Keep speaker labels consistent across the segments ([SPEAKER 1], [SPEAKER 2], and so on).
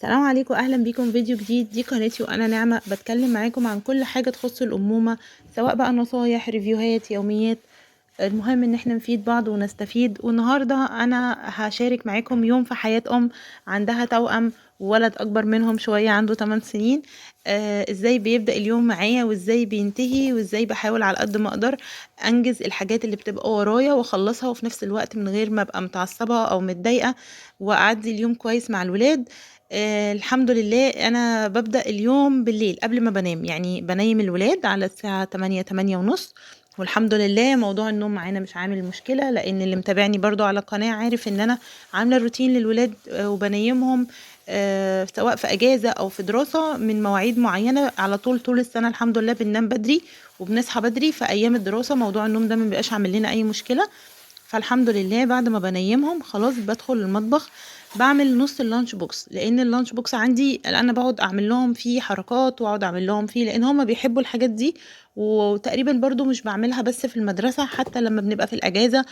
[SPEAKER 1] السلام عليكم، اهلا بيكم فيديو جديد. دي قناتي وانا نعمة بتكلم معاكم عن كل حاجة تخص الامومة، سواء بقى نصايح، ريفيوهات، يوميات. المهم ان احنا نفيد بعض ونستفيد. والنهاردة انا هشارك معاكم يوم في حياة عندها توأم وولد اكبر منهم شوية عنده 8 سنين. ازاي بيبدأ اليوم معايا وازاي بينتهي وازاي بحاول على قد ما اقدر انجز الحاجات اللي بتبقى ورايا واخلصها، وفي نفس الوقت من غير ما ابقى متعصبة او متضايقة، واعدي اليوم كويس مع الولاد. الحمد لله انا ببدأ اليوم بالليل قبل ما بنام، يعني بنيم الولاد على الساعة 8 ونص. والحمد لله موضوع النوم معانا مش عامل مشكلة، لان اللي متابعني برضو على القناة عارف ان انا عاملة روتين للولاد، وبنيمهم سواء في اجازة او في دراسة من مواعيد معينة على طول السنة. الحمد لله بننام بدري وبنصحى بدري. في ايام الدراسة موضوع النوم ده مبيبقاش عامل لنا اي مشكلة. فالحمد لله بعد ما بنيمهم خلاص بدخل المطبخ، بعمل نص اللانش بوكس، لان اللانش بوكس عندي انا بقعد اعمل لهم فيه حركات واقعد اعمل لهم فيه، لان هما بيحبوا الحاجات دي. وتقريبا برضو مش بعملها بس في المدرسة، حتى لما بنبقى في الاجازة.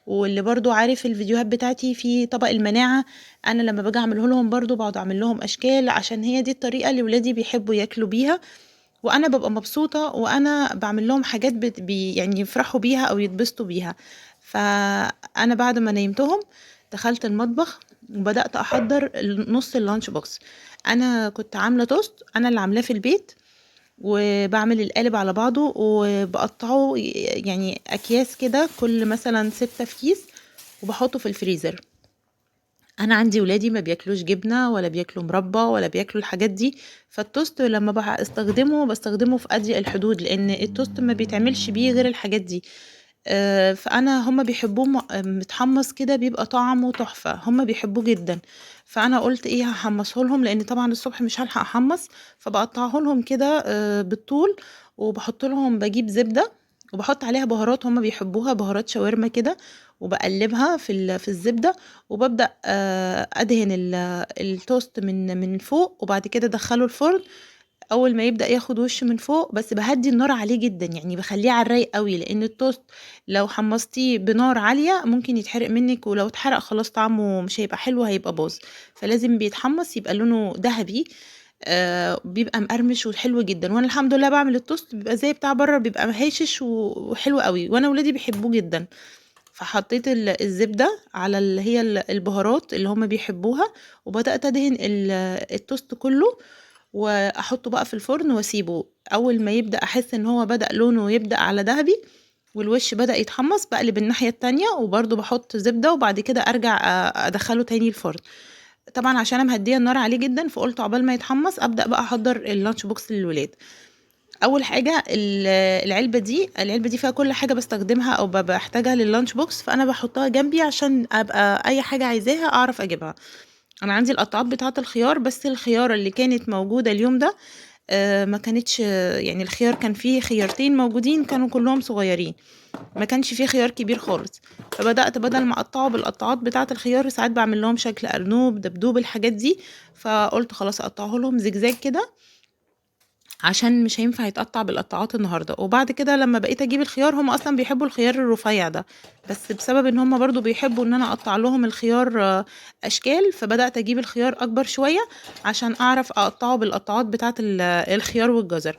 [SPEAKER 1] واللي برضو عارف الفيديوهات بتاعتي في طبق المناعة، انا لما باجي اعمله لهم برضو بقعد اعمل لهم اشكال، عشان هي دي الطريقة اللي ولادي بيحبوا ياكلوا بيها. وانا ببقى مبسوطة وانا بعمل لهم حاجات يعني يفرحوا بيها او يتبسطوا بيها. فانا بعد ما نيمتهم دخلت المطبخ وبدأت احضر نص اللانش بوكس. انا كنت عاملة توست، انا اللي عاملاه في البيت، وبعمل القالب على بعضه وبقطعه يعني اكياس كده، كل مثلا 6 في كيس، وبحطه في الفريزر. انا عندي ولادي ما بياكلوش جبنه ولا بياكلوا مربى ولا بياكلوا الحاجات دي. فالتوست لما بستخدمه بستخدمه في اضيق الحدود، لان التوست ما بيتعملش بيه غير الحاجات دي. فانا هم بيحبوه متحمص كده، بيبقى طعمه تحفه، هم بيحبوه جدا. فانا قلت ايه، هحمصه لهم، لان طبعا الصبح مش هلحق احمص. فبقطعه لهم كده بالطول، وبحط لهم، بجيب زبده وبحط عليها بهارات هم بيحبوها، بهارات شاورما كده، وبقلبها في الزبده. وببدأ أدهن التوست من فوق، وبعد كده أدخله الفرن. أول ما يبدأ ياخد وش من فوق، بس بهدي النار عليه جدا، يعني بخليه على الرايق قوي، لأن التوست لو حمصتيه بنار عالية ممكن يتحرق منك، ولو اتحرق خلاص طعمه مش هيبقى حلو، هيبقى باظ. فلازم بيتحمص يبقى لونه ذهبي، بيبقى مقرمش وحلو جدا. وانا الحمد لله بعمل التوست بيبقى زي بتاع بره، بيبقى هاشش وحلو قوي، وانا ولادي بيحبوه جدا. فحطيت الزبدة على اللي هي البهارات اللي هما بيحبوها، وبدأت أدهن التوست كله، وأحطه بقى في الفرن وأسيبه. أول ما يبدأ أحس إن هو بدأ لونه يبدأ على ذهبي والوش بدأ يتحمص، بقلب الناحية التانية وبرضو بحط زبدة، وبعد كده أرجع أدخله تاني الفرن. طبعا عشان أنا مهدية النار عليه جدا، فقلت عقبال ما يتحمص أبدأ بقى أحضر اللانش بوكس للولاد. اول حاجه العلبه دي فيها كل حاجه بستخدمها او بحتاجها لللانش بوكس، فانا بحطها جنبي عشان ابقى اي حاجه عايزاها اعرف اجيبها. انا عندي القطعات بتاعه الخيار، بس الخياره اللي كانت موجوده اليوم ده ما كانتش، يعني الخيار كان فيه خيارتين موجودين كانوا كلهم صغيرين، ما كانش فيه خيار كبير خالص. فبدأت بدل ما اقطعه بالقطعات بتاعه الخيار، ساعات بعمل لهم شكل ارنوب، دبدوب، الحاجات دي. فقلت خلاص اقطعه لهم زجزاج كده، عشان مش هينفع يتقطع بالقطاعات النهارده. وبعد كده لما بقيت اجيب الخيار، هم اصلا بيحبوا الخيار الرفيع ده، بس بسبب ان هم برضو بيحبوا ان انا اقطع لهم الخيار اشكال، فبدات اجيب الخيار اكبر شويه عشان اعرف اقطعه بالقطاعات بتاعه الخيار والجزر.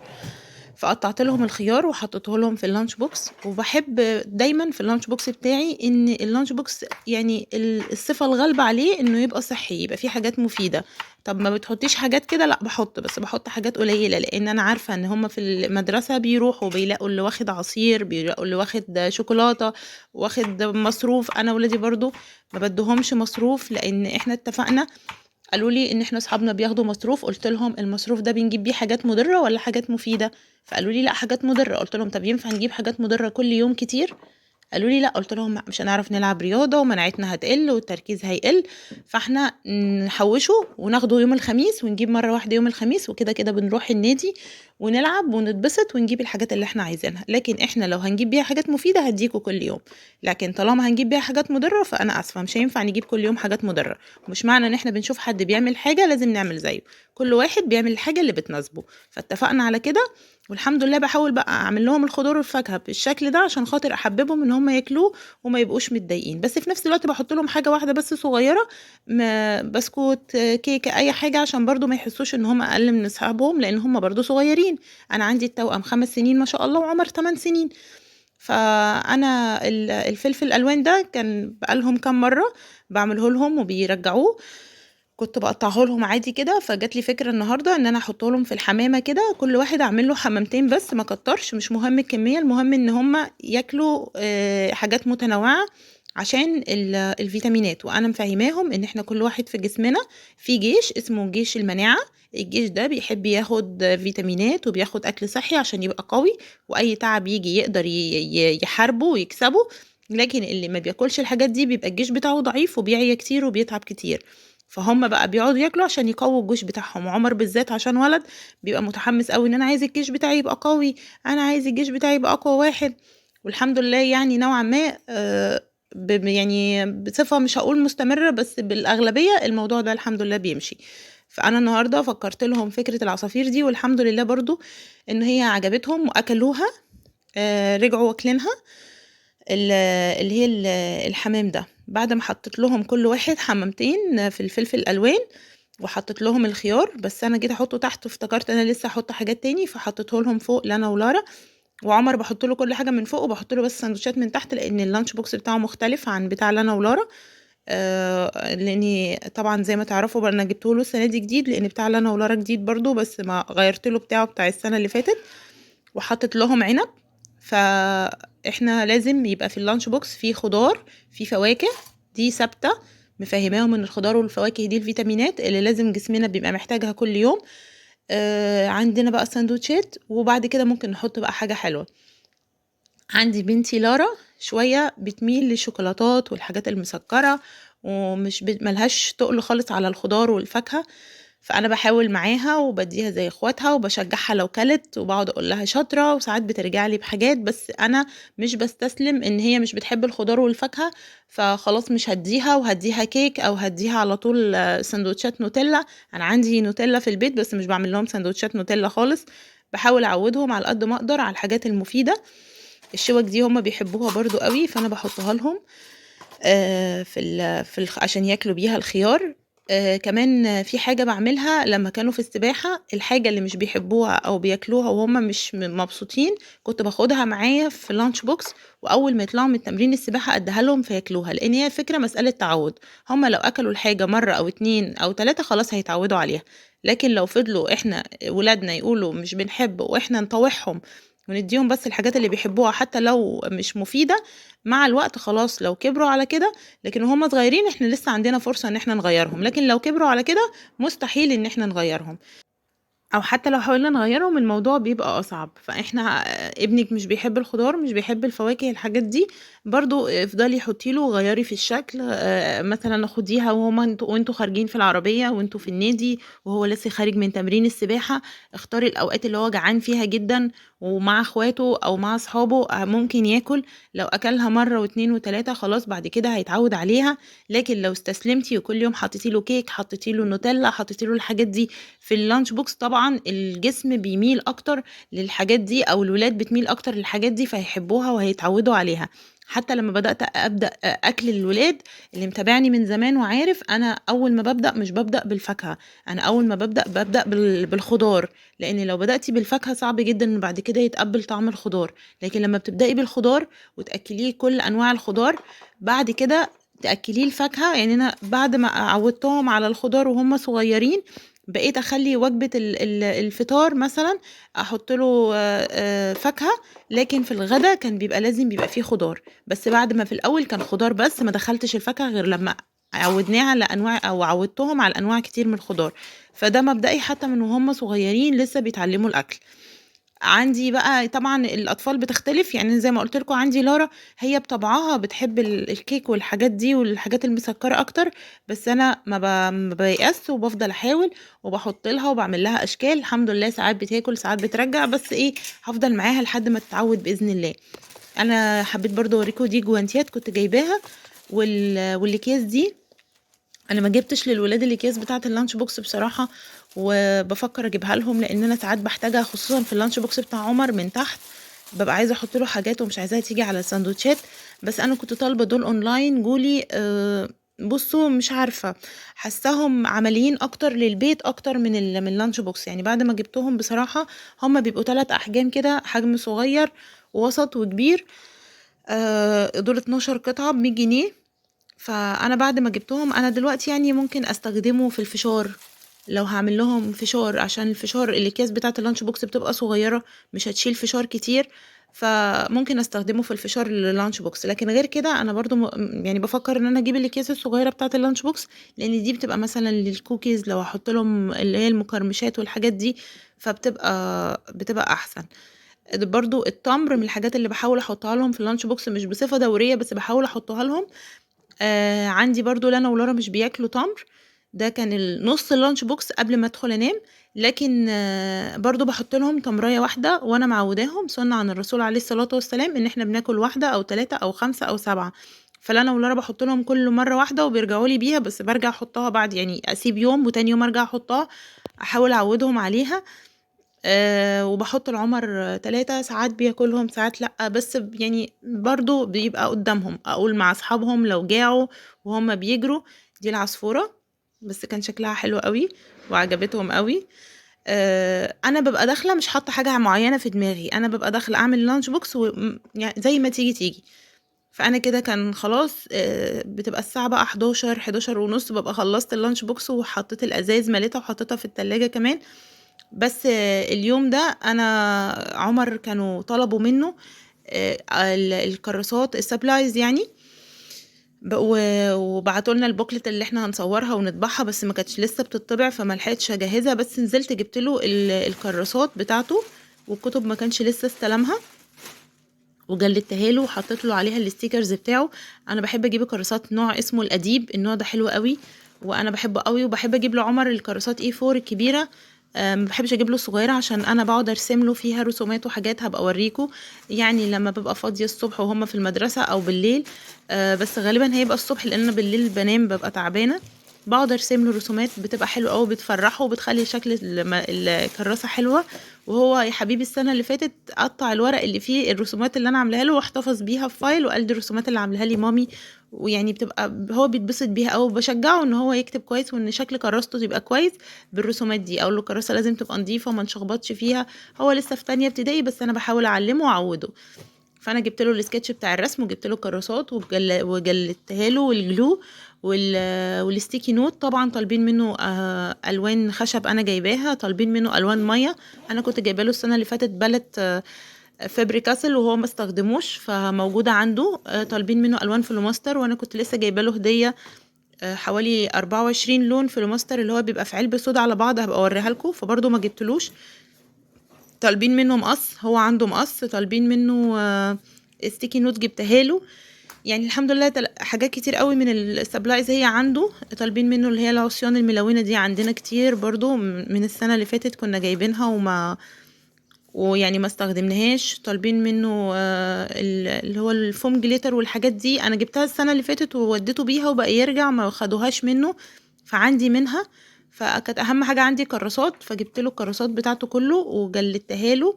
[SPEAKER 1] فقطعت لهم الخيار وحطيته لهم في اللانش بوكس. وبحب دايما في اللانش بوكس بتاعي ان اللانش بوكس يعني الصفة الغالبة عليه انه يبقى صحي، يبقى فيه حاجات مفيدة. طب ما بتحطيش حاجات كده؟ لا بحط، بس بحط حاجات قليلة، لان انا عارفة ان هم في المدرسة بيروحوا بيلاقوا اللي واخد عصير، بيلاقوا اللي واخد شوكولاتة، واخد مصروف. انا ولادي برضو ما بدهمش مصروف، لان احنا اتفقنا، قالوا لي ان احنا اصحابنا بياخدوا مصروف. قلت لهم المصروف ده بنجيب بيه حاجات مضرة ولا حاجات مفيدة؟ فقالوا لي لا حاجات مضرة. قلت لهم طب ينفع نجيب حاجات مضرة كل يوم كتير؟ قالوا لي لا. قلت لهم مش هنعرف نلعب رياضة ومناعتنا هتقل والتركيز هيقل، فاحنا نحوشه وناخده يوم الخميس ونجيب مرة واحدة يوم الخميس، وكده كده بنروح النادي ونلعب ونتبسط ونجيب الحاجات اللي احنا عايزينها. لكن احنا لو هنجيب بيها حاجات مفيدة هديكوا كل يوم، لكن طالما هنجيب بيها حاجات مضرة فانا اسفة مش هينفع نجيب كل يوم حاجات مضرة. مش معنى ان احنا بنشوف حد بيعمل حاجة لازم نعمل زيه، كل واحد بيعمل الحاجة اللي بتناسبه. فاتفقنا على كده. والحمد لله باحاول بقى اعمل لهم الخضار والفاكهه بالشكل ده عشان خاطر احببهم ان هم ياكلوه وما يبقوش متضايقين، بس في نفس الوقت باحط لهم حاجه واحده بس صغيره، بسكوت، كيكه، اي حاجه، عشان برضو ما يحسوش ان هم اقل من اصحابهم، لان هم برضو صغيرين. انا عندي التوأم 5 سنين ما شاء الله، وعمر 8 سنين. فانا الفلفل الالوان ده كان بقالهم كام مره بعمله لهم وبيرجعوه، كنت باقطعه لهم عادي كده، فجات لي فكرة النهارده إن أنا أحطه لهم في الحمامة كده، كل واحد أعمل له حمامتين بس، ما أكترش، مش مهم الكمية، المهم إن هم ياكلوا حاجات متنوعة عشان الفيتامينات. وأنا مفهماهم إن إحنا كل واحد في جسمنا في جيش اسمه جيش المناعة، الجيش ده بيحب ياخد فيتامينات وبياخد أكل صحي عشان يبقى قوي، وأي تعب يجي يقدر يحاربه ويكسبه. لكن اللي ما بياكلش الحاجات دي بيبقى الجيش بتاعه ضعيف وبيعيا كتير وبيتعب كتير. فهم بقى بيقعدوا ياكلوا عشان يقووا الجيش بتاعهم، وعمر بالذات عشان ولد بيبقى متحمس قوي ان انا عايز الجيش بتاعي يبقى قوي، انا عايز الجيش بتاعي يبقى اقوى واحد. والحمد لله يعني نوعا ما يعني بصفة مش هقول مستمرة، بس بالأغلبية الموضوع ده الحمد لله بيمشي. فأنا النهاردة فكرت لهم فكرة العصافير دي، والحمد لله برضو إن هي عجبتهم وأكلوها، رجعوا واكلينها. اللي هي الحمام ده، بعد ما حطيت لهم كل واحد حمامتين في الفلفل الالوان، وحطيت لهم الخيار، بس انا جيت احطه تحت وافتكرت انا لسه احط حاجات تاني، فحطيته لهم فوق لانا ولارا. وعمر بحط له كل حاجه من فوق، وبحط له بس سندوتشات من تحت، لان اللانش بوكس بتاعه مختلف عن بتاع لانا ولارا. لاني طبعا زي ما تعرفوا انا جبته له السنه دي جديد، لان بتاع لانا ولارا جديد برضو، بس ما غيرت له بتاع السنه اللي فاتت. وحطت لهم عنب. فاحنا لازم يبقى في اللانش بوكس فيه خضار، فيه فواكه، دي ثابته، مفهماهم ان الخضار والفواكه دي الفيتامينات اللي لازم جسمنا بيبقى محتاجها كل يوم. عندنا بقى سندوتشات، وبعد كده ممكن نحط بقى حاجه حلوه. عندي بنتي لارا شويه بتميل للشوكولاتات والحاجات المسكره، ومش ملهاش تقل خالص على الخضار والفاكهه. فانا بحاول معاها وبديها زي اخواتها وبشجعها لو كلت، وبقعد اقول لها شاطره، وساعات بترجع لي بحاجات، بس انا مش بستسلم ان هي مش بتحب الخضار والفاكهه، فخلاص مش هديها، وهديها كيك او هديها على طول سندوتشات نوتيلا. انا عندي نوتيلا في البيت، بس مش بعمل لهم سندوتشات نوتيلا خالص، بحاول اعودهم على قد ما اقدر على الحاجات المفيده. الشوك دي هم بيحبوها برضو قوي، فانا بحطها لهم عشان ياكلوا بيها الخيار. كمان في حاجة بعملها لما كانوا في السباحة، الحاجة اللي مش بيحبوها او بياكلوها وهم مش مبسوطين، كنت باخدها معايا في اللانش بوكس، واول ما يطلعوا من تمرين السباحة اديها لهم فياكلوها، لان هي فكرة مسألة تعود. هم لو اكلوا الحاجة مرة او اتنين او تلاتة خلاص هيتعودوا عليها. لكن لو فضلوا احنا ولادنا يقولوا مش بنحب، واحنا نطوعهم ونديهم بس الحاجات اللي بيحبوها حتى لو مش مفيدة، مع الوقت خلاص لو كبروا على كده. لكن وهم صغيرين احنا لسه عندنا فرصة ان احنا نغيرهم، لكن لو كبروا على كده مستحيل ان احنا نغيرهم، او حتى لو حاولنا نغيرهم الموضوع بيبقى اصعب. فاحنا ابنك مش بيحب الخضار، مش بيحب الفواكه، الحاجات دي برضو افضلي حطي له غيري في الشكل. مثلا خديها وانتوا خارجين في العربيه وانتوا في النادي، وهو لسه خارج من تمرين السباحه، اختاري الاوقات اللي هو جعان فيها جدا ومع اخواته او مع اصحابه ممكن ياكل. لو اكلها مره واتنين وتلاته خلاص بعد كده هيتعود عليها. لكن لو استسلمتي وكل يوم حطيتي له كيك، حطيتي له نوتيلا، حطيتي له الحاجات دي في اللانش بوكس، طبعا الجسم بيميل اكتر للحاجات دي، او الولاد بتميل اكتر للحاجات دي، فهيحبوها وهيتعودوا عليها. حتى لما بدأت أبدأ أكل الولاد، اللي متابعني من زمان وعارف أنا أول ما ببدأ مش ببدأ بالفاكهة، أنا أول ما ببدأ بالخضار، لأن لو بدأتي بالفاكهة صعب جدا إن بعد كده يتقبل طعم الخضار. لكن لما بتبدأي بالخضار وتأكليه كل أنواع الخضار، بعد كده تأكليه الفاكهة. يعني أنا بعد ما عودتهم على الخضار وهم صغيرين، بقيت اخلي وجبة الفطار مثلا احط له فاكهة، لكن في الغدا كان لازم بيبقى فيه خضار. بس بعد ما في الاول كان خضار بس، ما دخلتش الفاكهة غير لما عودناها على انواع، او عودتهم على انواع كتير من الخضار. فده مبدئي حتى من وهم صغيرين لسه بيتعلموا الاكل. عندي بقى طبعا الأطفال بتختلف، يعني زي ما قُلت لكم عندي لارا هي بطبعها بتحب الكيك والحاجات دي والحاجات المسكّرة أكتر، بس أنا ما بيأسش وبافضل أحاول وباحط لها وباعمل لها أشكال، الحمد لله ساعات بتاكل ساعات بترجّع، بس إيه، هافضل معاها لحد ما تتعوّد بإذن الله. أنا حبيت برضه أوريكم دي جوانتيات كنت جايباها، والأكياس دي انا ما جبتش للولاد الاكياس بتاعه اللانش بوكس بصراحه، وبفكر اجيبها لهم لان انا ساعات بحتاجها، خصوصا في اللانش بوكس بتاع عمر من تحت ببقى عايزه احط له حاجات ومش عايزاها تيجي على الساندوتشات. بس انا كنت طالبه دول اونلاين جولي. بصوا مش عارفه، حاساهم عمليين اكتر للبيت اكتر من اللانش بوكس. يعني بعد ما جبتهم بصراحه هما بيبقوا 3 احجام كده، حجم صغير ووسط وكبير. دول 12 قطعه ب100 جنيه. فانا بعد ما جبتهم انا دلوقتي يعني ممكن استخدمه في الفشار، لو هعمل لهم فشار، عشان الفشار الاكياس بتاعه اللانش بوكس بتبقى صغيره مش هتشيل فشار كتير، فممكن استخدمه في الفشار اللانش بوكس. لكن غير كده انا برضو يعني بفكر ان انا اجيب الاكياس الصغيره بتاعه اللانش بوكس، لان دي بتبقى مثلا للكوكيز لو احط لهم اللي هي المقرمشات والحاجات دي، فبتبقى احسن. برضو التمر من الحاجات اللي بحاول احطها لهم في اللانش بوكس، مش بصفه دوريه بس بحاول احطها لهم. عندي برضو لانا ولارا مش بياكلوا تمر، ده كان نص اللانش بوكس قبل ما ادخل انام. لكن برضو بحط لهم تمرية واحدة، وانا معوداهم سنة عن الرسول عليه الصلاة والسلام ان احنا بناكل واحدة او 3 او 5 او 7. فلانا ولارا بحط لهم كل مرة واحدة وبيرجعوا لي بيها، بس برجع احطها بعد، يعني اسيب يوم وتاني يوم ارجع احطها، احاول اعودهم عليها. وبحط لعمر 3 ساعات بياكلهم ساعات لأ، بس يعني برضو بيبقى قدامهم اقول مع اصحابهم لو جاعوا وهم بيجروا. دي العصفورة، بس كان شكلها حلو قوي وعجبتهم قوي. انا ببقى داخله مش حاطه حاجه معينه في دماغي، انا ببقى داخله اعمل لانش بوكس يعني زي ما تيجي. فانا كده كان خلاص. بتبقى الساعه بقى 11 ونص ببقى خلصت اللانش بوكس وحطيت الازاز مليتها وحطيتها في التلاجة كمان. بس اليوم ده انا عمر كانوا طلبوا منه الكراسات السبلايز يعني، وبعتوا لنا البوكلت اللي احنا هنصورها ونطبعها، بس ما كانتش لسه بتطبع فما لحقتش اجهزها، بس نزلت جبت له الكراسات بتاعته، والكتب ما كانش لسه استلمها، وجلدتها له وحطيت له عليها الستيكرز بتاعه. انا بحب اجيب الكراسات نوع اسمه الاديب، النوع ده حلو قوي وانا بحبه قوي. وبحب اجيب لعمر الكراسات اي 4 الكبيره، ما بحبش اجيب له الصغيره عشان انا بقعد ارسم له فيها رسومات وحاجات هبقى اوريكم يعني لما ببقى فاضيه الصبح وهم في المدرسه او بالليل. بس غالبا هيبقى الصبح لان انا بالليل بنام ببقى تعبانه، بقعد ارسم له رسومات بتبقى حلوه قوي بتفرحه وبتخلي شكل الكراسه حلوه. وهو يا حبيبي السنه اللي فاتت قطع الورق اللي فيه الرسومات اللي انا عاملاها له واحتفظ بيها في فايل، وقال دي الرسومات اللي عاملاها لي مامي. ويعني بتبقى هو بيتبسط بيها قوي، بشجعه ان هو يكتب كويس وان شكل كراسته تبقى كويس بالرسومات دي. اقول له الكراسه لازم تبقى نظيفه وما نشخبطش فيها، هو لسه في تانية ابتدائي بس انا بحاول اعلمه واعوده. فانا جبت له السكتش بتاع الرسم وجبت له كراسات وجلدتها له والجلو والستيكي نوت. طبعا طالبين منه الوان خشب انا جايباها، طالبين منه الوان ميه، انا كنت جايبه له السنه اللي فاتت بالت فابري كاسل وهو ما استخدموش فموجوده عنده. طالبين منه الوان فلوماستر وانا كنت لسه جايبه له هديه حوالي 24 لون فلوماستر اللي هو بيبقى في علبه سودا على بعض، هبقى اوريها لكم، فبرضه ما جبتلوش. طالبين منه مقص، هو عنده مقص، طالبين منه ستيكي نوت جبتها له. يعني الحمد لله حاجات كتير قوي من السبلايز هي عنده. طالبين منه اللي هي العصيان الملونة دي عندنا كتير برضو من السنة اللي فاتت كنا جايبينها ويعني ما استخدمناهاش. طالبين منه اللي هو الفوم جليتر والحاجات دي، انا جبتها السنة اللي فاتت ووديته بيها وبقى يرجع ما خدوهاش منه، فعندي منها. فكانت اهم حاجة عندي كراسات، فجبت له الكراسات بتاعته كله وجلدتها له.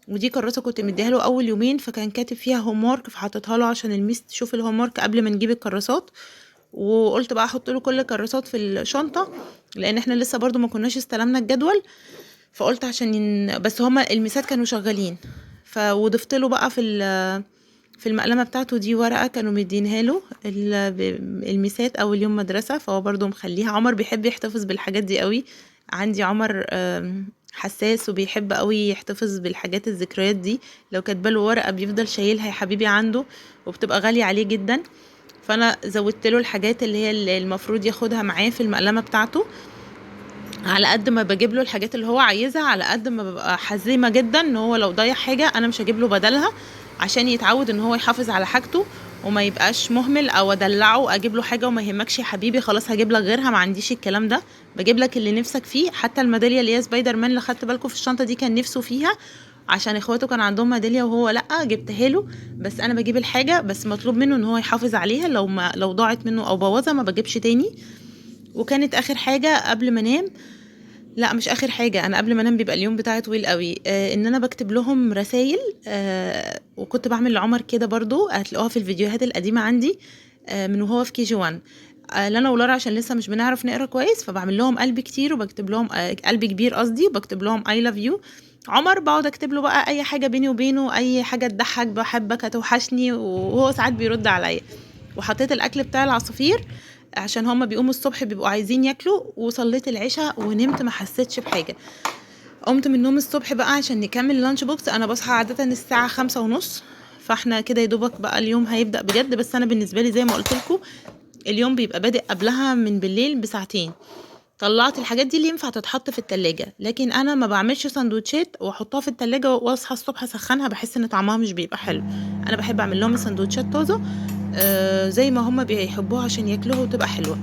[SPEAKER 1] ودي كراسة كنت مديها له اول يومين فكان كاتب فيها هوم ورك، فحطيتها له عشان الميس تشوف الهوم ورك قبل ما نجيب الكراسات. وقلت بقى احط له كل الكراسات في الشنطة لان احنا لسه برضو ما كناش استلمنا الجدول، فقلت عشان بس هما الميسات كانوا شغالين. وضفت له بقى في المقلمة بتاعته دي ورقة كانوا مدينها له الميسات اول يوم مدرسة، فهو برضو مخليها. عمر بيحب يحتفظ بالحاجات دي قوي، عندي عمر حساس وبيحب قوي يحتفظ بالحاجات الذكريات دي، لو كاتباله ورقة بيفضل شايلها يا حبيبي عنده، وبتبقى غالية عليه جدا. فانا زودت له الحاجات اللي هي اللي المفروض ياخدها معاه في المقلمة بتاعته، على قد ما بجيب له الحاجات اللي هو عايزها على قد ما ببقى حزيمه جدا ان هو لو ضيع حاجه انا مش هجيب له بدلها، عشان يتعود ان هو يحافظ على حاجته وما يبقاش مهمل او ادلعه اجيب له حاجه وما يهمكش يا حبيبي خلاص هجيب لك غيرها، ما عنديش الكلام ده، بجيب لك اللي نفسك فيه. حتى الميداليه اللي هي سبايدر مان اللي خدت بالكم في الشنطه دي كان نفسه فيها عشان اخواته كان عندهم ميداليه وهو لا، جبتها له. بس انا بجيب الحاجه بس مطلوب منه ان هو يحافظ عليها، لو ضاعت منه او بوظها ما بجيبش تاني. وكانت اخر حاجه قبل ما انام، لا مش اخر حاجه، انا قبل ما انام بيبقى اليوم بتاعي طويل قوي، ان انا بكتب لهم رسائل. وكنت بعمل لعمر كده برضو، هتلاقوها في الفيديوهات القديمه عندي، من وهو في كي جي 1. لانا ولارا عشان لسه مش بنعرف نقرا كويس، فبعمل لهم قلب كتير وبكتب لهم قلب كبير قصدي، وبكتب لهم اي لاف يو. عمر بقعد اكتب له بقى اي حاجه بيني وبينه، اي حاجه تضحك، بحبك، هتوحشني، وهو ساعات بيرد عليا. وحطيت الاكل بتاع العصافير عشان هما بيقوموا الصبح بيبقوا عايزين ياكلوا، وصليت العشاء ونمت ما حسيتش بحاجه. قمت من النوم الصبح بقى عشان نكمل اللانش بوكس. انا بصحى عاده الساعه 5:30، فاحنا كده يدوبك بقى اليوم هيبدا بجد. بس انا بالنسبه لي زي ما قلت لكم، اليوم بيبقى بادئ قبلها من بالليل بساعتين. طلعت الحاجات دي اللي ينفع تتحط في التلاجة، لكن انا ما بعملش سندوتشات واحطها في التلاجة واصحى الصبح اسخنها، بحس ان طعمها مش بيبقى حلو. انا بحب اعمل لهم السندوتشات طازه، زي ما هما بيحبوها عشان ياكلوها وتبقى حلوه.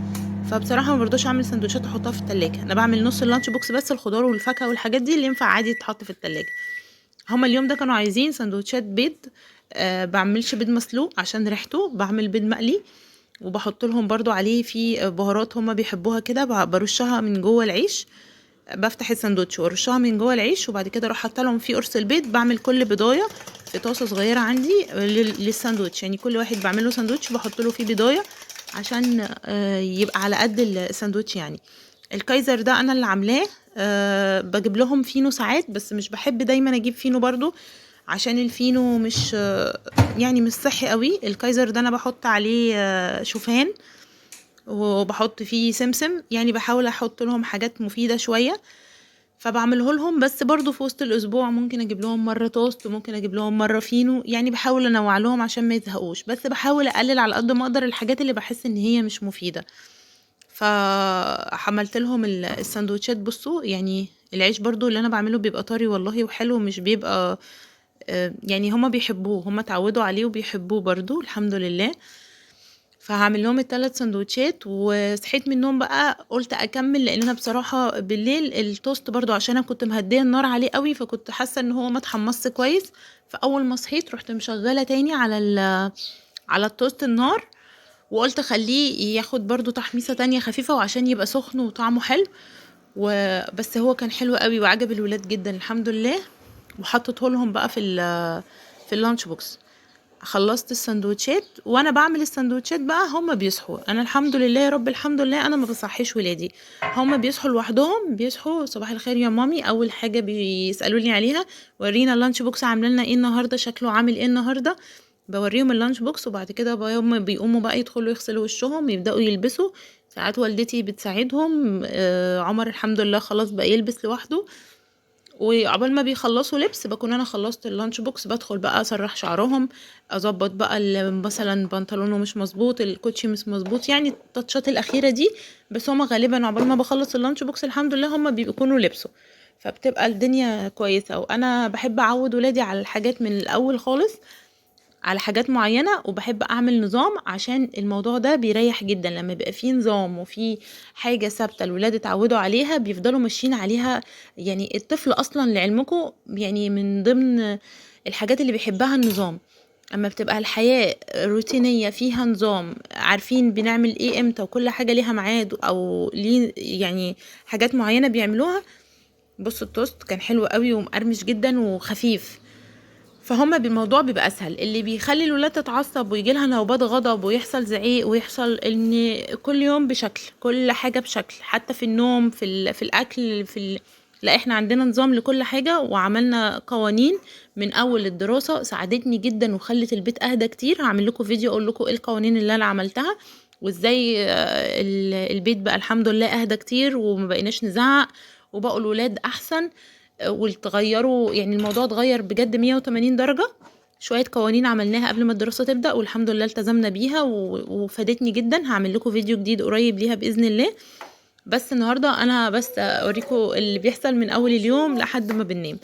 [SPEAKER 1] فبصراحه ما برضوش اعمل سندوتشات احطها في التلاجة، انا بعمل نص اللانش بوكس بس، الخضار والفاكهه والحاجات دي اللي ينفع عادي تتحط في التلاجة. هما اليوم ده كانوا عايزين سندوتشات بيض. بعملش بيض مسلوق عشان ريحته، بعمل بيض مقلي، وبحط لهم برضو عليه في بهارات هما بيحبوها كده، برشها من جوه العيش. بفتح الساندوتش وارشها من جوه العيش، وبعد كده اروح حاطه لهم فيه قرص البيض. بعمل كل بضايه في طاسه صغيره عندي للساندوتش، يعني كل واحد بعمل له ساندوتش بحط له فيه بضايه عشان يبقى على قد الساندوتش يعني. الكايزر ده انا اللي عاملاه. بجيب لهم فينو ساعات، بس مش بحب دايما اجيب فينو برضو، عشان الفينو مش يعني مش صحي قوي. الكايزر ده انا بحط عليه شوفان، وبحط فيه سمسم، يعني بحاول احط لهم حاجات مفيدة شوية. فبعمله لهم، بس برضو في وسط الاسبوع ممكن اجيب لهم مرة توست، وممكن اجيب لهم مرة فينو، يعني بحاول انوع لهم عشان ما يزهقوش، بس بحاول اقلل على قد ما اقدر الحاجات اللي بحس ان هي مش مفيدة. فحملت لهم السندوتشات. بصوا يعني العيش برضو اللي انا بعمله بيبقى طري والله وحلو، مش بيبقى يعني هما بيحبوه، هما اتعودوا عليه وبيحبوه برضو الحمد لله. فهعمل لهم ال3 سندوتشات، وصحيت من النوم بقى قلت اكمل، لان انا بصراحه بالليل التوست برضو عشان انا كنت مهديه النار عليه قوي، فكنت حاسه ان هو ما اتحمصش كويس. فاول ما صحيت رحت مشغله تاني على التوست النار، وقلت اخليه ياخد برضو تحميصه تانية خفيفه، وعشان يبقى سخن وطعمه حلو. وبس هو كان حلو قوي وعجب الولاد جدا الحمد لله. وحطيته لهم بقى في اللانش بوكس. خلصت السندوتشات، وانا بعمل السندوتشات بقى هما بيصحوا. انا الحمد لله يا رب الحمد لله انا ما بصحيش ولادي، هما بيصحوا لوحدهم. بيصحوا صباح الخير يا مامي، اول حاجه بيسالوني عليها ورينا اللانش بوكس عامله لنا ايه النهارده، شكله عامل ايه النهارده. بوريهم اللانش بوكس، وبعد كده هما بيقوموا بقى يدخلوا يغسلوا وشهم، يبداوا يلبسوا. ساعات والدتي بتساعدهم. عمر الحمد لله خلاص بقى يلبس لوحده. وعقبال ما بيخلصوا لبس بكون انا خلصت اللانش بوكس، بدخل بقى اسرح شعرهم، اظبط بقى مثلا بنطلونه مش مظبوط، الكوتشي مش مظبوط، يعني التاتشات الاخيره دي. بس هما غالبا عقبال ما بخلص اللانش بوكس الحمد لله هما بيكونوا لبسوا، فبتبقى الدنيا كويسه. وانا بحب اعود ولادي على الحاجات من الاول خالص، على حاجات معينة، وبحب اعمل نظام عشان الموضوع ده بيريح جدا. لما بيبقى فيه نظام وفي حاجة ثابتة الولاد اتعودوا عليها بيفضلوا ماشيين عليها. يعني الطفل اصلا لعلمكم يعني من ضمن الحاجات اللي بيحبها النظام. اما بتبقى الحياة روتينية فيها نظام، عارفين بنعمل ايه امتى، وكل حاجة ليها ميعاد او ليه يعني حاجات معينة بيعملوها. بص التوست كان حلو قوي ومقرمش جدا وخفيف، فهم بالموضوع بيبقى اسهل. اللي بيخلي الولاد تتعصب ويجي لها نوبات غضب ويحصل زعيق ويحصل ان كل يوم بشكل، كل حاجه بشكل، حتى في النوم في الاكل لا احنا عندنا نظام لكل حاجه، وعملنا قوانين من اول الدراسه ساعدتني جدا وخلت البيت اهدى كتير. هعمل لكم فيديو اقول لكم ايه القوانين اللي انا عملتها، وازاي البيت بقى الحمد لله اهدى كتير وما بقيناش نزعق، وبقوا الولاد احسن. وتغيروا يعني الموضوع اتغير بجد 180 درجة. شوية قوانين عملناها قبل ما الدراسة تبدأ والحمد لله التزمنا بيها وفادتني جدا. هعمل لكم فيديو جديد قريب ليها بإذن الله. بس النهاردة انا بس اوريكم اللي بيحصل من اول اليوم لحد ما بننام.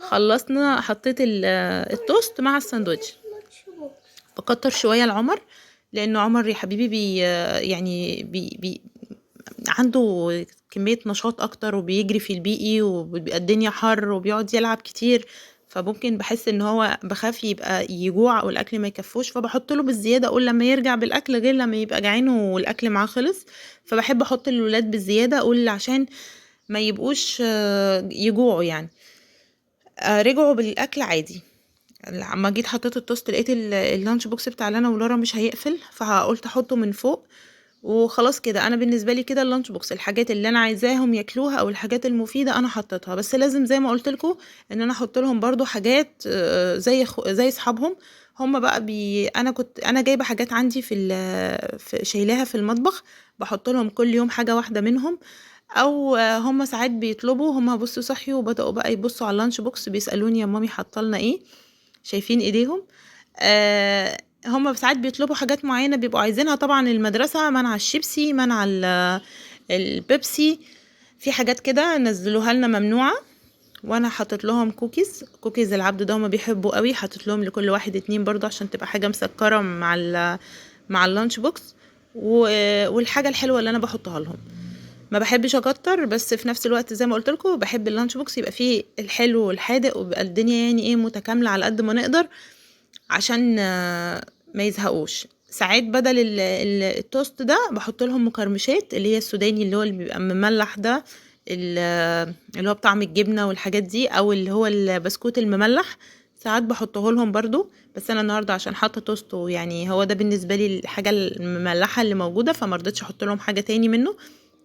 [SPEAKER 1] خلصنا، حطيت التوست مع الساندوتش. بكتر شوية العمر، لان عمر يا حبيبي يعني عنده كمية نشاط اكتر، وبيجري في البيئي، وبيبقى الدنيا حر وبيقعد يلعب كتير، فممكن بحس ان هو بخاف يبقى يجوع او الاكل ما يكفوش، فبحط له بالزياده، اقول لما يرجع بالاكل غير لما يبقى جعان والاكل معاه خلص. فبحب احط للولاد بالزياده، اقول عشان ما يبقوش يجوعوا يعني. رجعوا بالاكل عادي. لما جيت حطيت التوست لقيت اللانش بوكس بتاع لانا ولارا مش هيقفل، فقلت احطه من فوق وخلاص كده. انا بالنسبه لي كده اللانش بوكس الحاجات اللي انا عايزاهم ياكلوها او الحاجات المفيده انا حطيتها، بس لازم زي ما قلت لكم ان انا احط لهم برضو حاجات زي اصحابهم. هم بقى انا جايبه حاجات عندي في شايلاها في المطبخ، بحط لهم كل يوم حاجه واحده منهم. او هم ساعات بيطلبوا، هم بصوا صحيوا وبداوا بقى يبصوا على اللانش بوكس بيسالوني يا مامي حاطه لنا ايه، شايفين ايديهم. هم ساعات بيطلبوا حاجات معينة بيبقوا عايزينها، طبعا المدرسة منع الشيبسي، منع البيبسي، في حاجات كده نزلوها لنا ممنوعة. وانا حطيت لهم كوكيز العبد ده هما بيحبوا قوي، حطيت لهم لكل واحد 2 برضه عشان تبقى حاجة مسكرة مع اللانش بوكس. والحاجة الحلوة اللي انا بحطها لهم ما بحبش اكتر، بس في نفس الوقت زي ما قلت لكم بحب اللانش بوكس يبقى فيه الحلو والحادق، ويبقى الدنيا يعني ايه متكاملة على قد ما نقدر، عشان ما يزهقوش. ساعات بدل التوست ده بحط لهم مقرمشات اللي هي السوداني اللي هو اللي بيبقى مملح ده، اللي هو بطعم الجبنه والحاجات دي، او اللي هو البسكوت المملح ساعات بحطه لهم برضو. بس انا النهارده عشان حاطه توست يعني هو ده بالنسبه لي الحاجه المملحه اللي موجوده، فما رضيتش احط لهم حاجه تاني منه.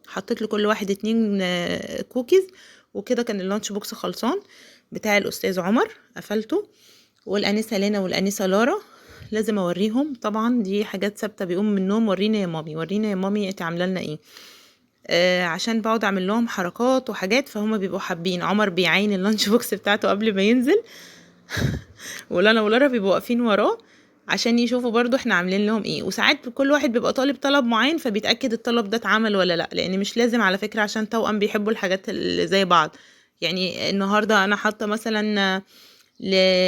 [SPEAKER 1] حطيت لكل واحد 2 كوكيز. وكده كان اللانش بوكس خلصان بتاع الاستاذ عمر، قفلته. والانسه لينا والانسه لارا لازم اوريهم، طبعا دي حاجات ثابته، بيقوم من النوم ورينا يا مامي ورينا يا مامي انت عامله لنا ايه. عشان بقعد اعمل لهم حركات وحاجات فهم بيبقوا حابين. عمر بيعين اللانش بوكس بتاعته قبل ما ينزل ولانا ولارا بيبقوا واقفين وراه عشان يشوفوا برضو احنا عاملين لهم ايه. وساعات كل واحد بيبقى طالب طلب معين فبيتاكد الطلب ده اتعمل ولا لا، لان مش لازم على فكره عشان توأم بيحبوا الحاجات اللي زي بعض. يعني النهارده انا حاطه مثلا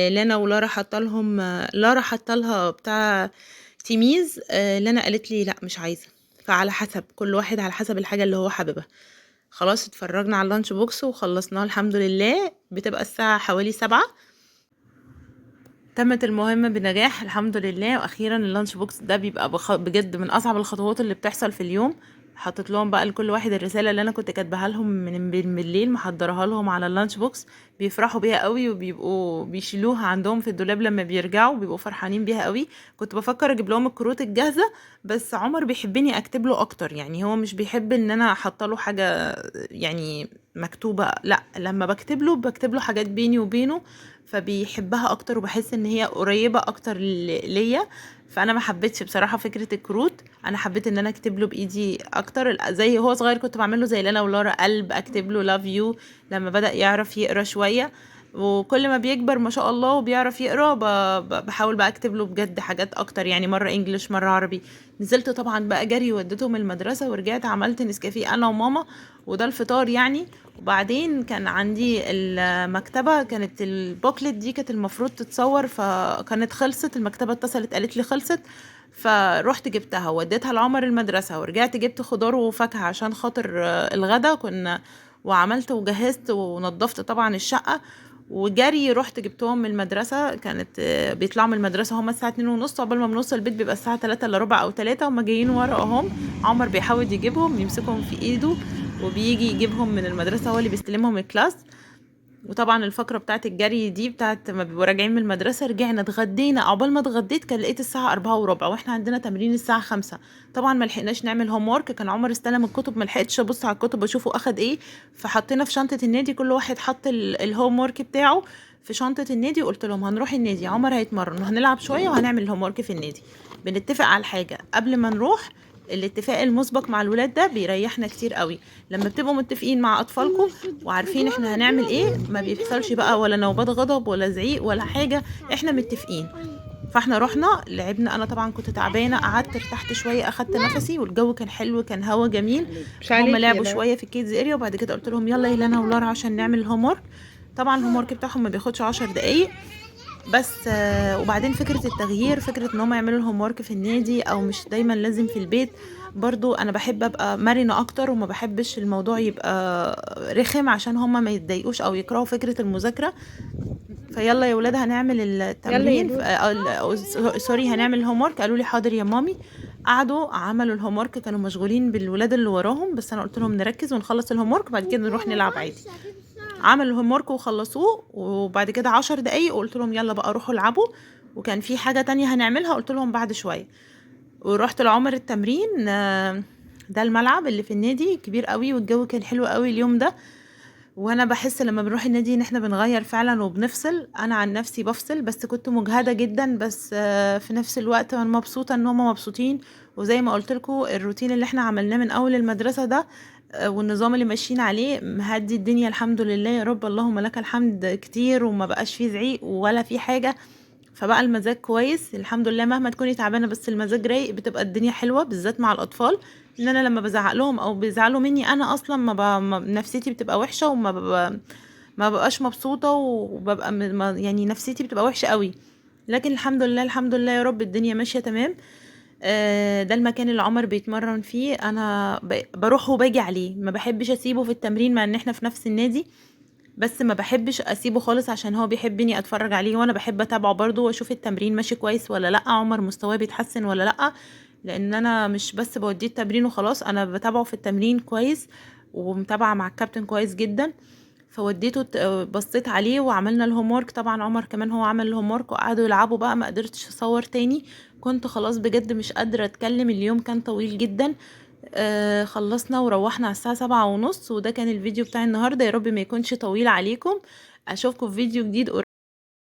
[SPEAKER 1] لانا ولارا حاطه لهم، لارا حاطه لها بتاع تيميز، لانا قالت لي لا مش عايزه. فعلى حسب كل واحد على حسب الحاجه اللي هو حاببها. خلاص اتفرجنا على اللانش بوكس وخلصناه الحمد لله. بتبقى الساعه حوالي 7. تمت المهمة بنجاح الحمد لله. واخيرا اللانش بوكس ده بيبقى بجد من اصعب الخطوات اللي بتحصل في اليوم. حطيت لهم بقى لكل واحد الرسالة اللي انا كنت كاتباها لهم من بالليل، محضرها لهم على اللانش بوكس. بيفرحوا بيها قوي وبيبقوا بيشيلوها عندهم في الدولاب لما بيرجعوا بيبقوا فرحانين بيها قوي. كنت بفكر اجيب لهم الكروت الجاهزة، بس عمر بيحبني اكتب له اكتر، يعني هو مش بيحب ان انا احط له حاجة يعني مكتوبة، لا لما بكتب له حاجات بيني وبينه فبيحبها اكتر، وبحس ان هي قريبة اكتر ليا. فانا ما حبيتش بصراحة فكرة الكروت، انا حبيت ان انا اكتب له بايدي اكتر. زي هو صغير كنت بعمله زي لانا ولارا قلب، اكتب له لاف يو لما بدأ يعرف يقرا شوية. وكل ما بيكبر ما شاء الله وبيعرف يقرا بحاول بقى اكتب له بجد حاجات اكتر، يعني مرة انجليش مرة عربي. نزلت طبعا بقى جري وديتهم المدرسة ورجعت عملت نسكافيه انا وماما، وده الفطار يعني. وبعدين كان عندي المكتبة، كانت البوكلت دي كانت المفروض تتصور فكانت خلصت، المكتبة اتصلت قالت لي خلصت. فروحت جبتها وديتها لعمر المدرسة، ورجعت جبت خضار وفاكهة عشان خاطر الغدا كنا، وعملت وجهزت ونظفت طبعا الشقة. وجري رحت جبتهم من المدرسة، كانت بيطلعوا من المدرسة هما الساعة 2:30، قبل ما بنوصل البيت بيبقى الساعة 3:15 أو 3، هما جايين ورا اهم. عمر بيحاول يجيبهم يمسكهم في ايده وبيجي يجيبهم من المدرسة، هو اللي بيستلمهم الكلاس. وطبعا الفقرة بتاعت الجري دي بتاعت ما بيبقوا راجعين من المدرسة، رجعنا اتغدينا، عقبال ما اتغديت كان لقيت الساعة 4:15 واحنا عندنا تمرين الساعة 5. طبعا ما لحقناش نعمل هوم وورك، كان عمر استلم الكتب ما لحقتش ابص على الكتب اشوفه اخد ايه. فحطينا في شنطة النادي، كل واحد حط الهوم وورك بتاعه في شنطة النادي، وقلت لهم هنروح النادي، عمر هيتمرن وهنلعب شوية وهنعمل الهوم وورك في النادي. بنتفق على الحاجة قبل ما نروح. الاتفاق المسبق مع الولاد ده بيريحنا كتير قوي. لما بتبقوا متفقين مع اطفالكم وعارفين احنا هنعمل ايه، ما بيحصلش بقى ولا نوبات غضب ولا زعيق ولا حاجة، احنا متفقين. فاحنا رحنا لعبنا، انا طبعا كنت تعبانه، قعدت ارتحت شويه اخدت نفسي، والجو كان حلو كان هوا جميل. هم لعبوا شويه في الكيدز اريا، وبعد كده قلت لهم يلا يا لانا ولارا عشان نعمل الهوم ورك. طبعا الهوم ورك بتاعهم ما بياخدش 10 دقايق بس. وبعدين فكرة التغيير، فكرة ان هم يعملوا الهوم ورك في النادي او مش دايما لازم في البيت، برضو انا بحب ابقى مرنة اكتر، وما بحبش الموضوع يبقى رخم عشان هم ما يتضايقوش او يكرهوا فكرة المذاكرة. فيلا يا ولاد هنعمل
[SPEAKER 2] يلا يا
[SPEAKER 1] التمرين
[SPEAKER 2] دود.
[SPEAKER 1] سوري هنعمل الهوم ورك. قالوا لي حاضر يا مامي. قعدوا عملوا الهوم ورك، كانوا مشغولين بالولاد اللي وراهم، بس انا قلت لهم نركز ونخلص الهوم ورك بعد كده نروح نلعب عادي. عملوا الهوم ورك وخلصوه، وبعد كده 10 دقايق وقلت لهم يلا بقى روحوا العبوا. وكان في حاجة تانية هنعملها قلت لهم بعد شوية. ورحت لعمر التمرين. ده الملعب اللي في النادي كبير قوي، والجو كان حلو قوي اليوم ده. وانا بحس لما بنروح النادي ان احنا بنغير فعلا وبنفصل. انا عن نفسي بفصل، بس كنت مجهدة جدا، بس في نفس الوقت انا مبسوطة ان هم مبسوطين. وزي ما قلت لكم الروتين اللي احنا عملناه من اول المدرسة ده، والنظام اللي ماشيين عليه مهدي الدنيا الحمد لله يا رب، اللهم لك الحمد كتير، وما بقاش فيه زعيق ولا فيه حاجة. فبقى المزاج كويس الحمد لله. مهما تكوني تعبانه بس المزاج رايق بتبقى الدنيا حلوه، بالذات مع الاطفال. ان انا لما بزعق لهم او بيزعلوا مني انا اصلا نفسيتي بتبقى وحشه، ما ببقاش مبسوطه، وببقى يعني نفسيتي بتبقى وحشه قوي. لكن الحمد لله الحمد لله يا رب الدنيا ماشيه تمام. ده المكان اللي عمر بيتمرن فيه، انا بروح وباجي عليه، ما بحبش اسيبه في التمرين مع ان احنا في نفس النادي. بس ما بحبش اسيبه خالص عشان هو بيحبني اتفرج عليه، وانا بحب اتابعه برضو واشوف التمرين ماشي كويس ولا لا، عمر مستواه بيتحسن ولا لا. لان انا مش بس بوديه التمرين وخلاص، انا بتابعه في التمرين كويس، ومتابعه مع الكابتن كويس جدا. فوديته بصيت عليه وعملنا الهوم ورك. طبعا عمر كمان هو عمل الهوم ورك وقعدوا يلعبوا بقى، ما قدرتش اصور تاني. كنت خلاص بجد مش قادرة اتكلم، اليوم كان طويل جدا. خلصنا وروحنا على الساعة 7:30، وده كان الفيديو بتاع النهاردة. يا رب ما يكونش طويل عليكم. اشوفكم في فيديو جديد قريب.